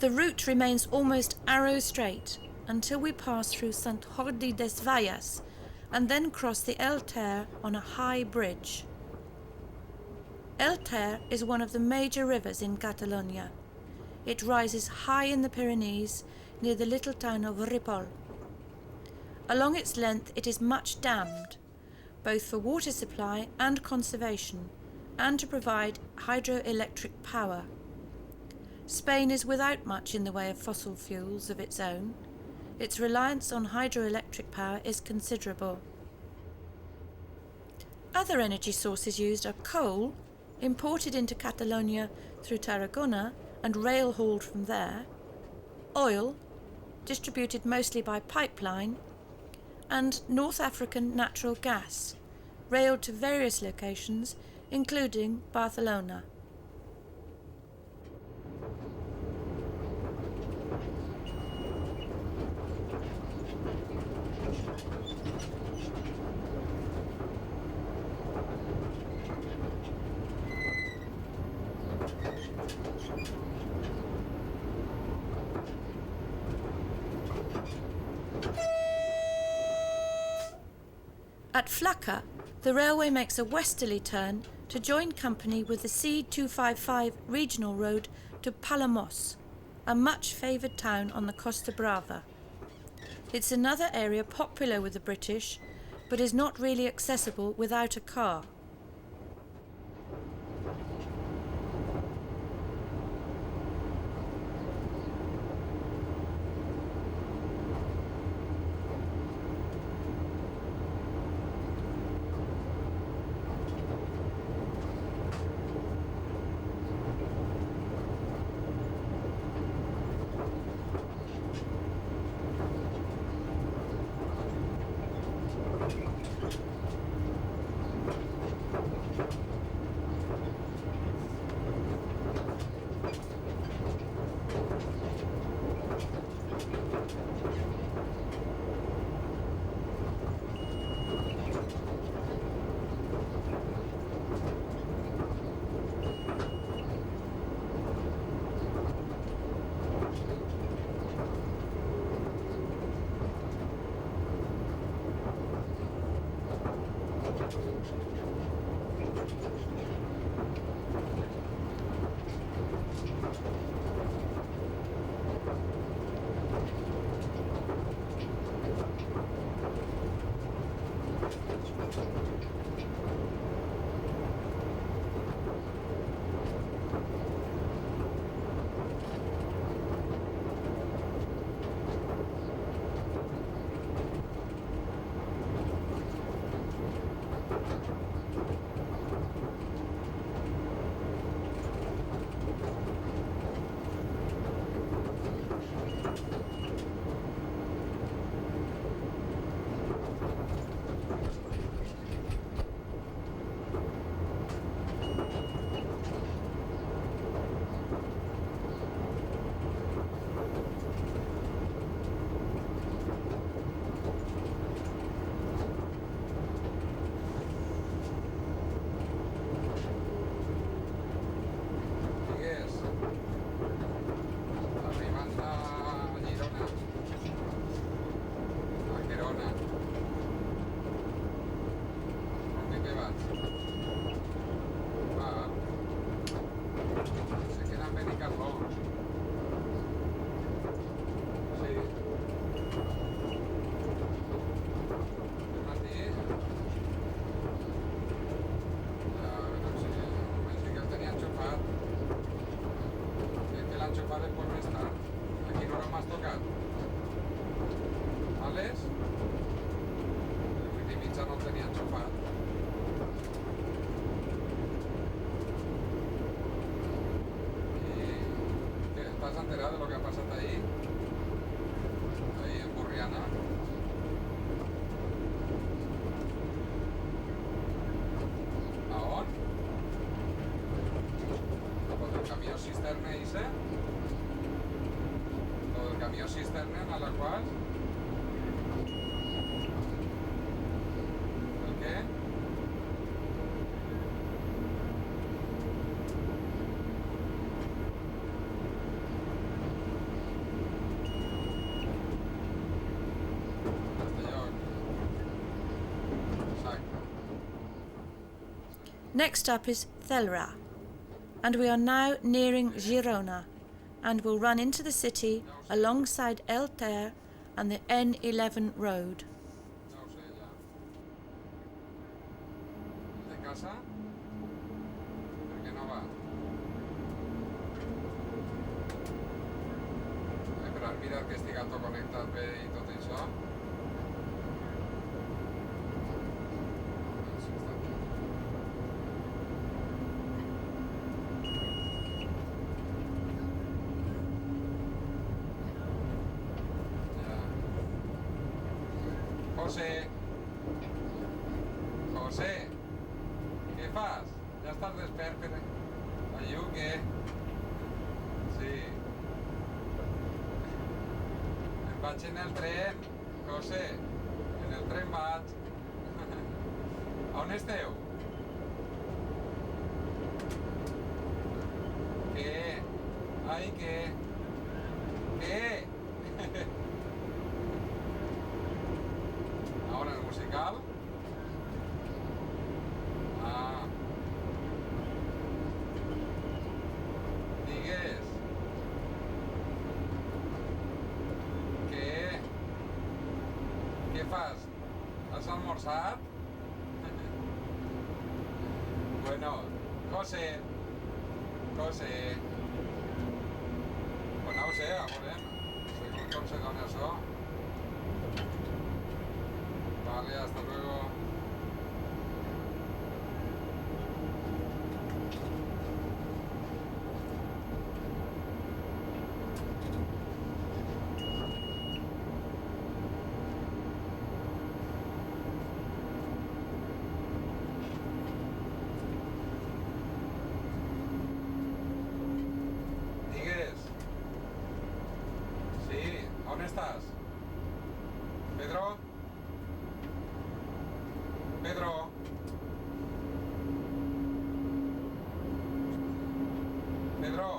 The route remains almost arrow straight until we pass through Sant Jordi Desvalles and then cross the El Ter on a high bridge. El Ter is one of the major rivers in Catalonia. It rises high in the Pyrenees near the little town of Ripoll. Along its length it is much dammed, both for water supply and conservation, and to provide hydroelectric power. Spain is without much in the way of fossil fuels of its own. Its reliance on hydroelectric power is considerable. Other energy sources used are coal, imported into Catalonia through Tarragona and rail hauled from there, oil, distributed mostly by pipeline, and North African natural gas, railed to various locations, including Barcelona. At Flaca, the railway makes a westerly turn to join company with the C255 regional road to Palamós, a much favoured town on the Costa Brava. It's another area popular with the British, but is not really accessible without a car. t'has enterat de lo que ha passat ahir? Ahir en Borriana? A on? Lo del camió cisterna ese? Lo del camió cisterna en Alaquàs? El què? Next up is Thelra, and we are now nearing Girona, and will run into the city alongside El Ter and the N11 road. Ja ho sé, ja. De casa? Per què no va? Per has mirat que estiga tot connectat bé i tot això? José! José! Què fas? Ja estàs despert per... Allí o què? Sí. Em vaig en el tren, José. En el tren vaig. On esteu? Què? Ai, què? Què? Ahora el musical. Ah. Digues. Què? Què fas? Has almorzat? Bueno, José. José. Pues no ho sé, a veure. Segons com se dona això. Vale, hasta luego. Digues. Sí, on estàs? Pedro? Pedro. Pedro.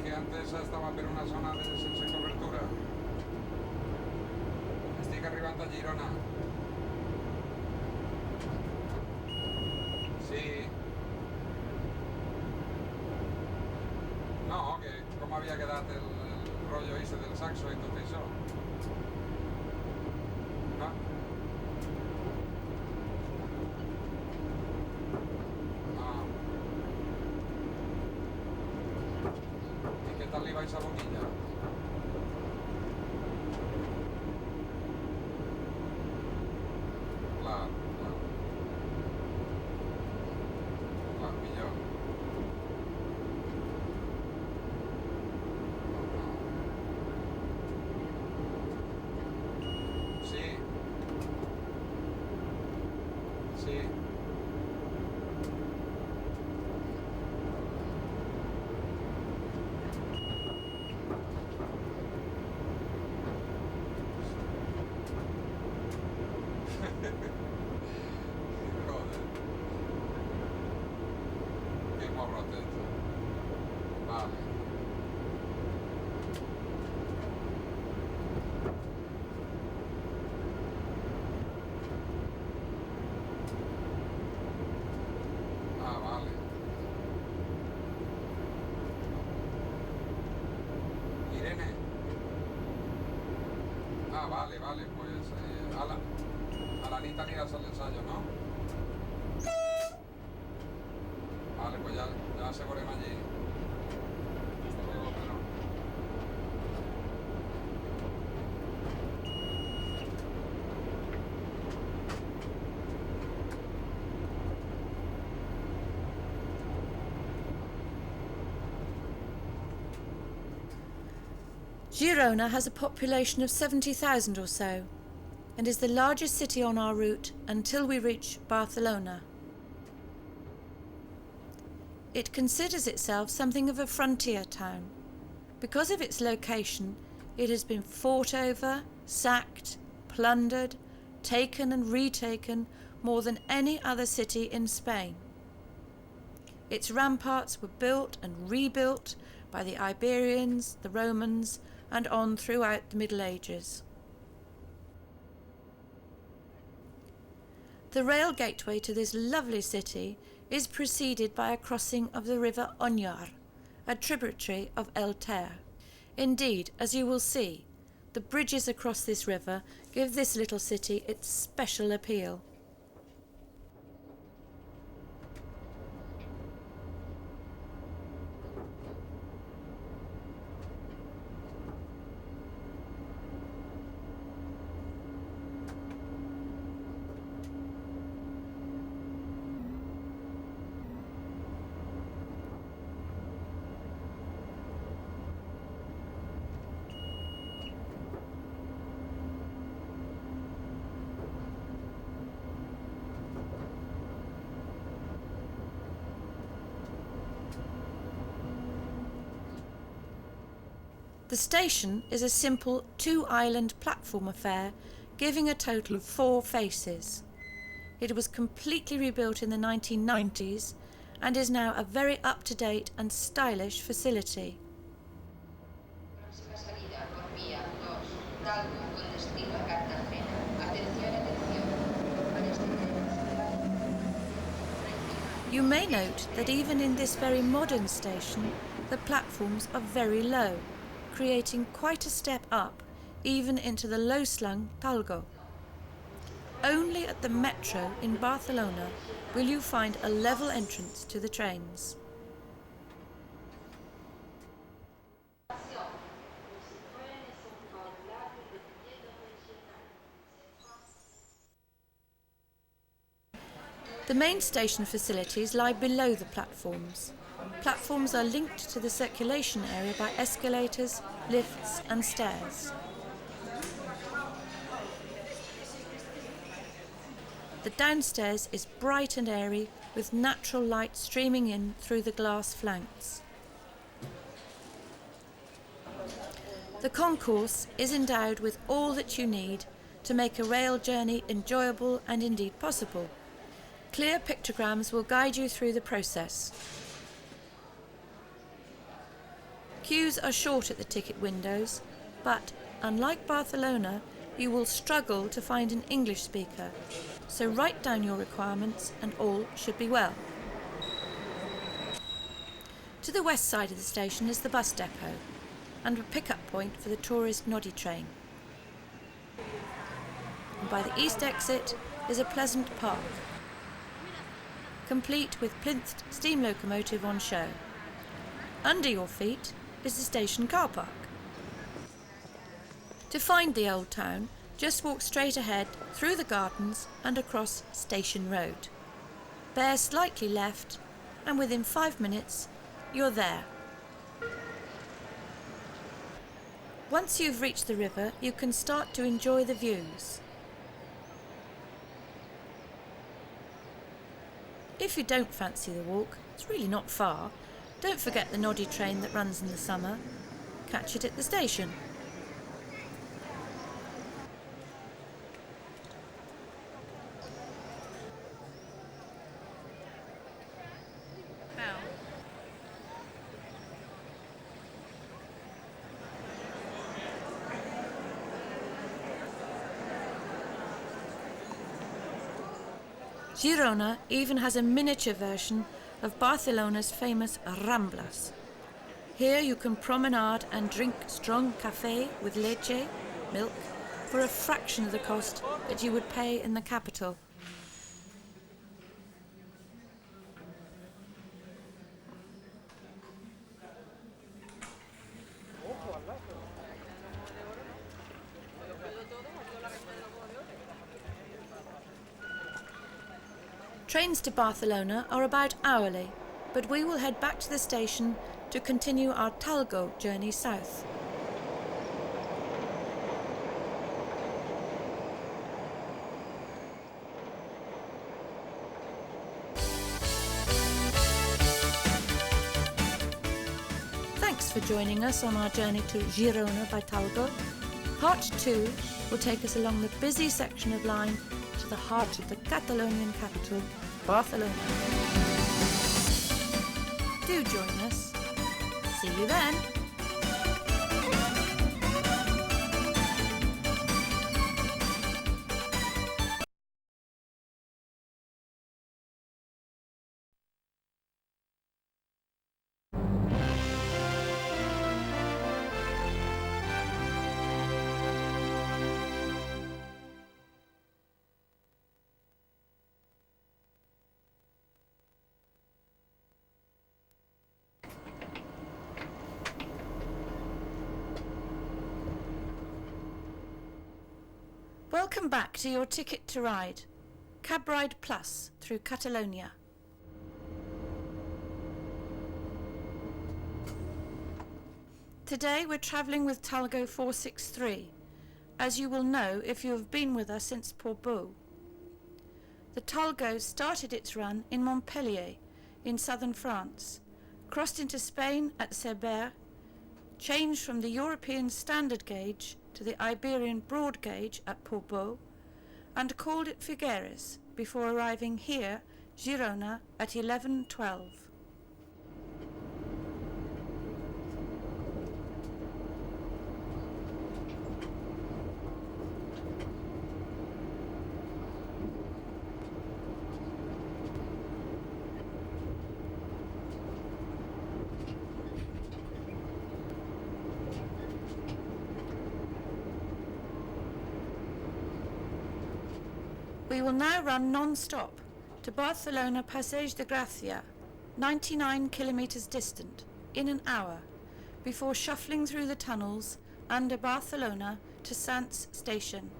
Que antes estava per una zona sense cobertura. Estic arribant a Girona. Sí. No, que com havia quedat el rotllo ese del saxo i tot això. No? Què tal li vaig a Boquilla? Clar, millor. Sí. Sí. Ah, vale, vale, pues a la Anita irás al ensayo, ¿no? Vale, pues ya se veurem allí. Hasta luego, Pedro. Girona has a population of 70,000 or so, and is the largest city on our route until we reach Barcelona. It considers itself something of a frontier town. Because of its location, it has been fought over, sacked, plundered, taken and retaken more than any other city in Spain. Its ramparts were built and rebuilt by the Iberians, the Romans, and on throughout the Middle Ages. The rail gateway to this lovely city is preceded by a crossing of the river Onyar, a tributary of El Ter. Indeed, as you will see, the bridges across this river give this little city its special appeal. The station is a simple two-island platform affair giving a total of 4 faces. It was completely rebuilt in the 1990s and is now a very up-to-date and stylish facility. You may note that even in this very modern station, the platforms are very low, creating quite a step up, even into the low-slung Talgo. Only at the metro in Barcelona will you find a level entrance to the trains. The main station facilities lie below the platforms. Platforms are linked to the circulation area by escalators, lifts and stairs. The downstairs is bright and airy with natural light streaming in through the glass flanks. The concourse is endowed with all that you need to make a rail journey enjoyable and indeed possible. Clear pictograms will guide you through the process. Queues are short at the ticket windows, but unlike Barcelona, you will struggle to find an English speaker, so write down your requirements and all should be well. To the west side of the station is the bus depot and a pickup point for the tourist noddy train. And by the east exit is a pleasant park, complete with plinth steam locomotive on show. Under your feet is the station car park. To find the old town, just walk straight ahead through the gardens and across Station Road. Bear slightly left and within 5 minutes you're there. Once you've reached the river, you can start to enjoy the views. If you don't fancy the walk, it's really not far. Don't forget the noddy train that runs in the summer. Catch it at the station. Girona even has a miniature version of Barcelona's famous Ramblas. Here you can promenade and drink strong café with leche, milk, for a fraction of the cost that you would pay in the capital. Trains to Barcelona are about hourly, but we will head back to the station to continue our Talgo journey south. Thanks for joining us on our journey to Girona by Talgo. Part 2 will take us along the busy section of line to the heart of the Catalonian capital, Barcelona. Do join us. See you then. Welcome back to your ticket to ride, Cab Ride Plus through Catalonia. Today we're travelling with Talgo 463, as you will know if you have been with us since Portbou. The Talgo started its run in Montpellier, in southern France, crossed into Spain at Cerbère, changed from the European standard gauge to the Iberian broad gauge at Portbou, and called at Figueres before arriving here, Girona, at 11:12. We will now run non-stop to Barcelona Passeig de Gràcia, 99 kilometres distant, in an hour, before shuffling through the tunnels under Barcelona to Sants station.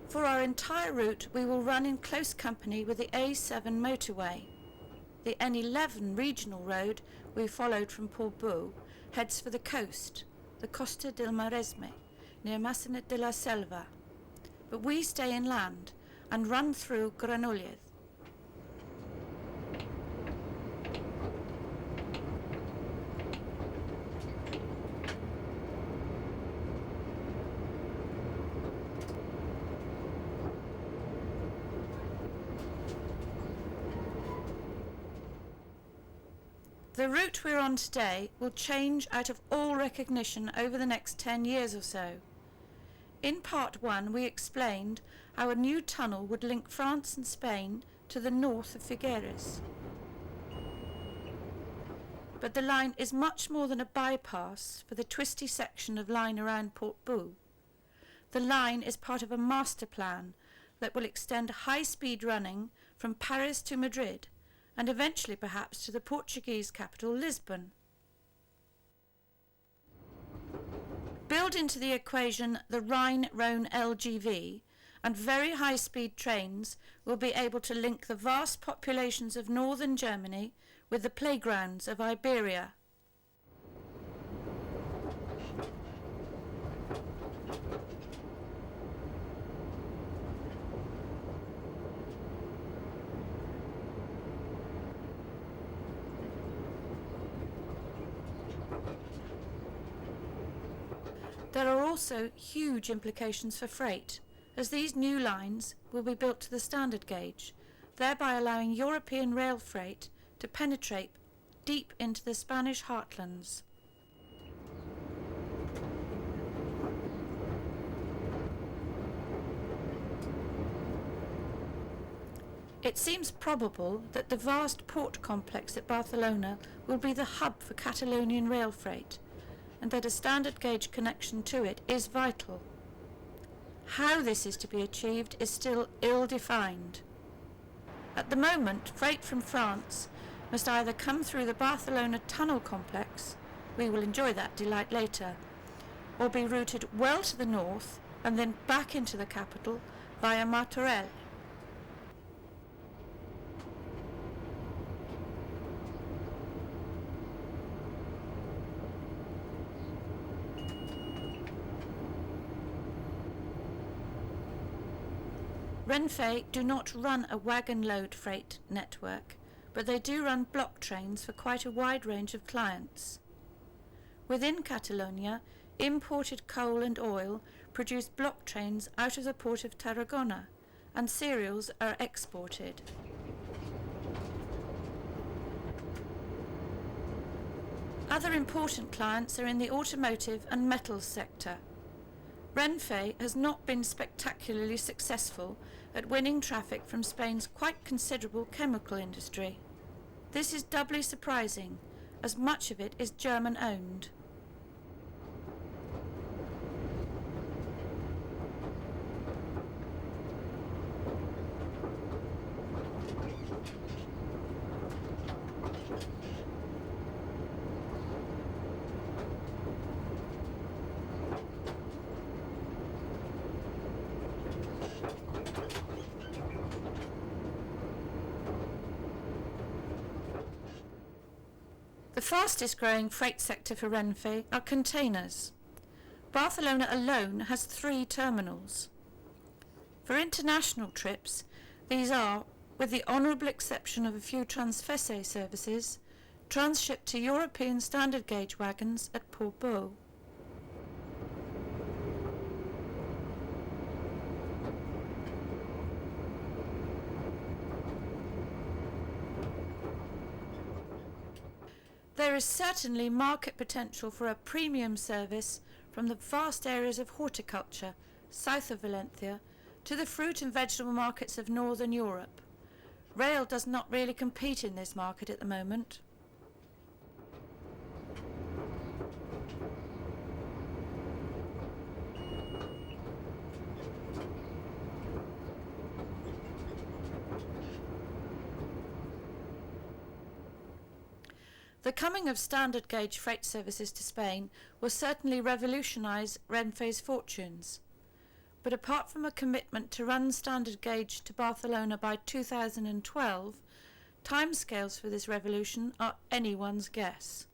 For our entire route, we will run in close company with the A7 motorway. The N11 regional road we followed from Portbou heads for the coast, the Costa del Maresme, near Maçanet de la Selva. But we stay inland and run through Granollers. The route we're on today will change out of all recognition over the next 10 years or so. In part 1 we explained how a new tunnel would link France and Spain to the north of Figueres. But the line is much more than a bypass for the twisty section of line around Portbou. The line is part of a master plan that will extend high-speed running from Paris to Madrid, and eventually perhaps to the Portuguese capital Lisbon. Build into the equation the Rhine-Rhone LGV, and very high-speed trains will be able to link the vast populations of northern Germany with the playgrounds of Iberia. There are also huge implications for freight, as these new lines will be built to the standard gauge, thereby allowing European rail freight to penetrate deep into the Spanish heartlands. It seems probable that the vast port complex at Barcelona will be the hub for Catalonian rail freight, and that a standard gauge connection to it is vital. How this is to be achieved is still ill-defined. At the moment, freight from France must either come through the Barcelona tunnel complex, we will enjoy that delight later, or be routed well to the north and then back into the capital via Martorell. Renfe do not run a wagon load freight network, but they do run block trains for quite a wide range of clients. Within Catalonia, imported coal and oil produce block trains out of the port of Tarragona, and cereals are exported. Other important clients are in the automotive and metals sector. Renfe has not been spectacularly successful at winning traffic from Spain's quite considerable chemical industry. This is doubly surprising, as much of it is German-owned. The fastest growing freight sector for Renfe are containers. Barcelona alone has 3 terminals. For international trips, these are, with the honourable exception of a few Transfese services, transshipped to European standard gauge wagons at Portbou. There is certainly market potential for a premium service from the vast areas of horticulture south of Valencia to the fruit and vegetable markets of northern Europe. Rail does not really compete in this market at the moment. The coming of standard gauge freight services to Spain will certainly revolutionise Renfe's fortunes. But apart from a commitment to run standard gauge to Barcelona by 2012, timescales for this revolution are anyone's guess.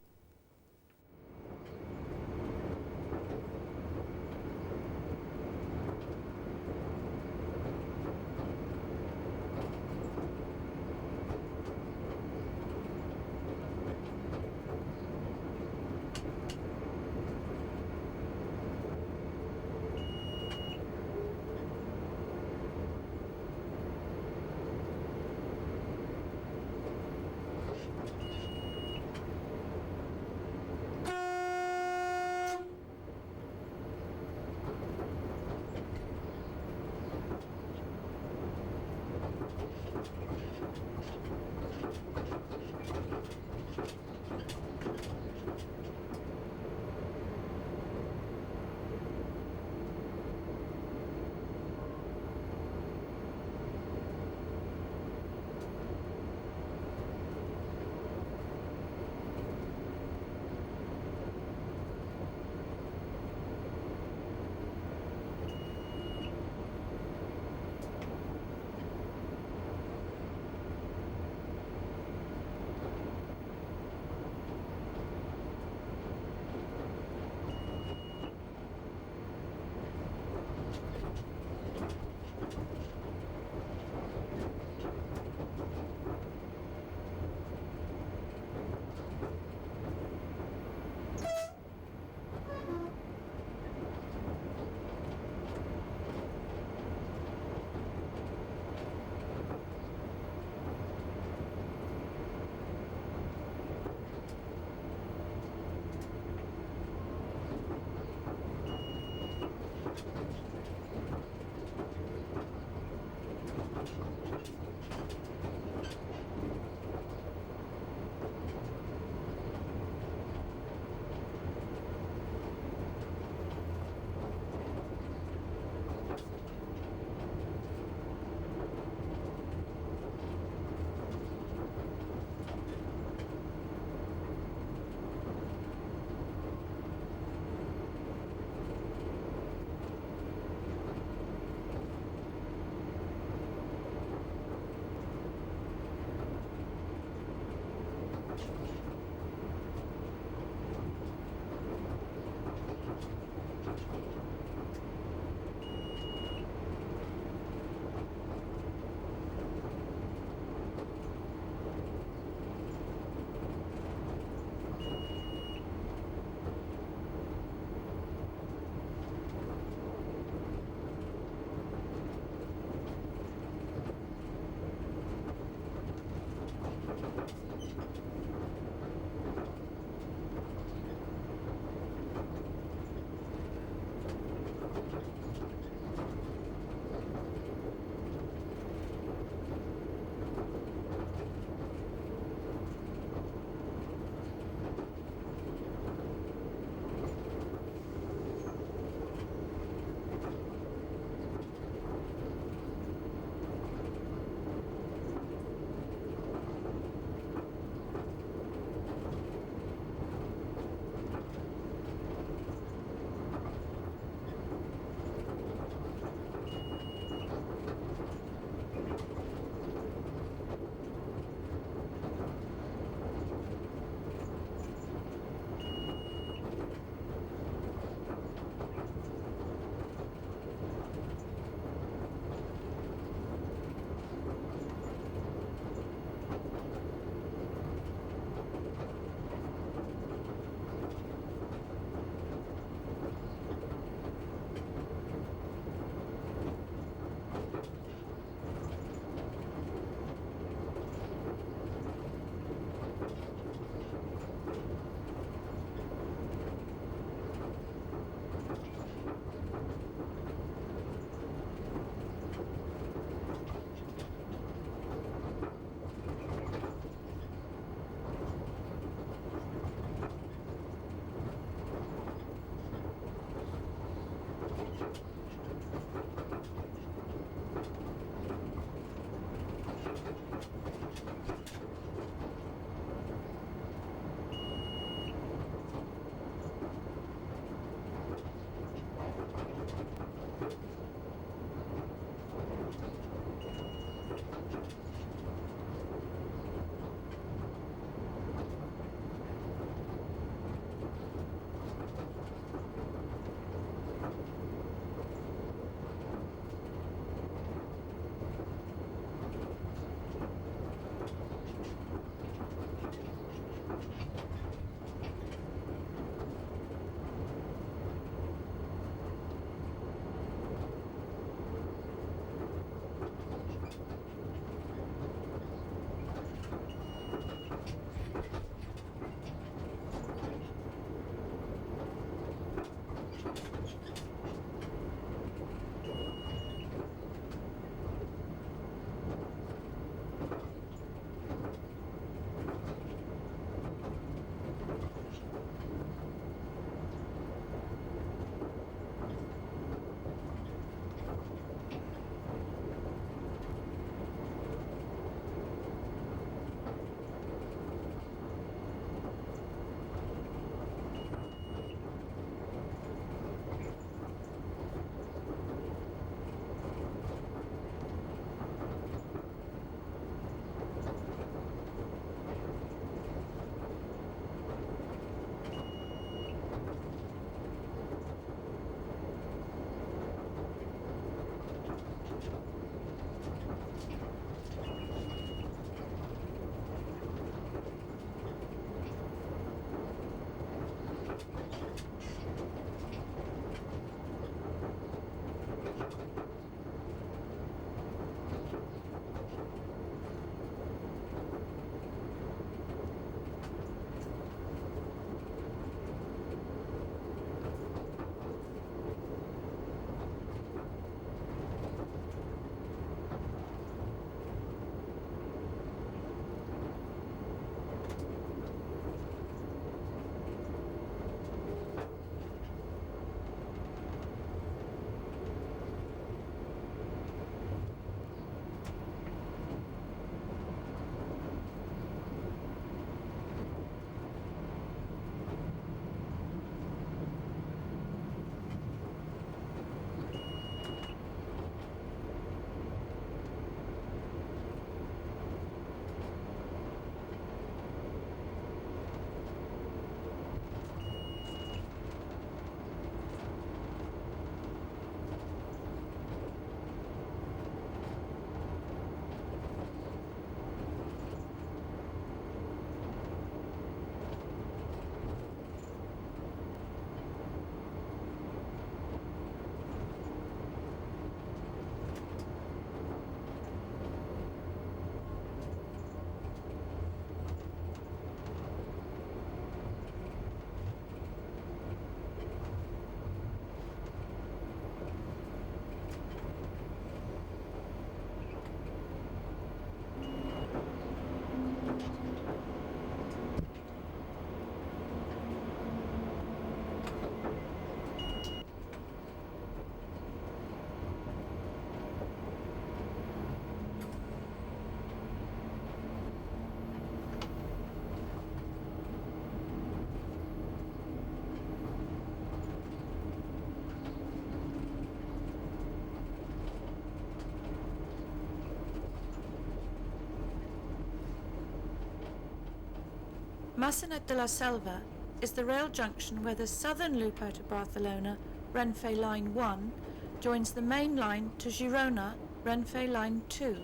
Maçanet de la Selva is the rail junction where the southern loop out of Barcelona, Renfe Line 1, joins the main line to Girona, Renfe Line 2.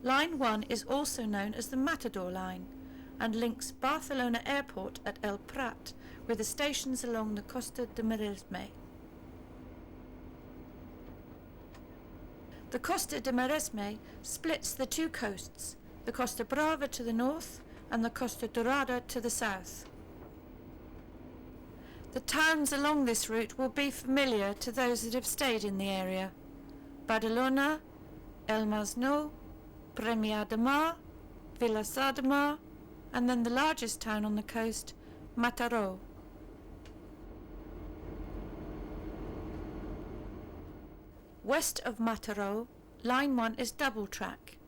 Line 1 is also known as the Matador Line and links Barcelona Airport at El Prat with the stations along the Costa de Maresme. The Costa de Maresme splits the two coasts, the Costa Brava to the north and the Costa Dorada to the south. The towns along this route will be familiar to those that have stayed in the area: Badalona, El Masnou, Premià de Mar, Vilassar de Mar, and then the largest town on the coast, Mataró. West of Mataró, Line 1 is double track.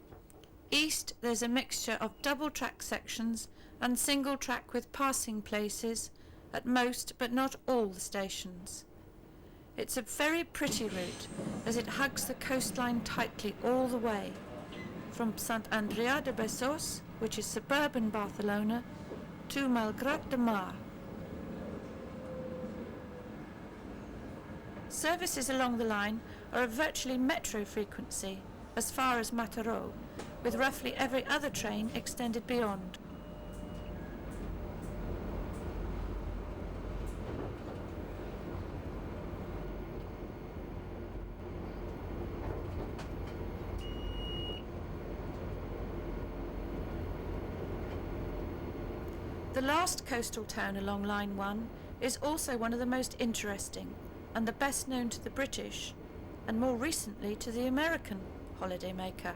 East there's a mixture of double track sections and single track with passing places at most but not all the stations. It's a very pretty route as it hugs the coastline tightly all the way, from Sant Adrià de Besòs, which is suburban Barcelona, to Malgrat de Mar. Services along the line are of virtually metro frequency as far as Mataró, with roughly every other train extended beyond. The last coastal town along Line 1 is also one of the most interesting and the best known to the British, and more recently to the American, holidaymaker.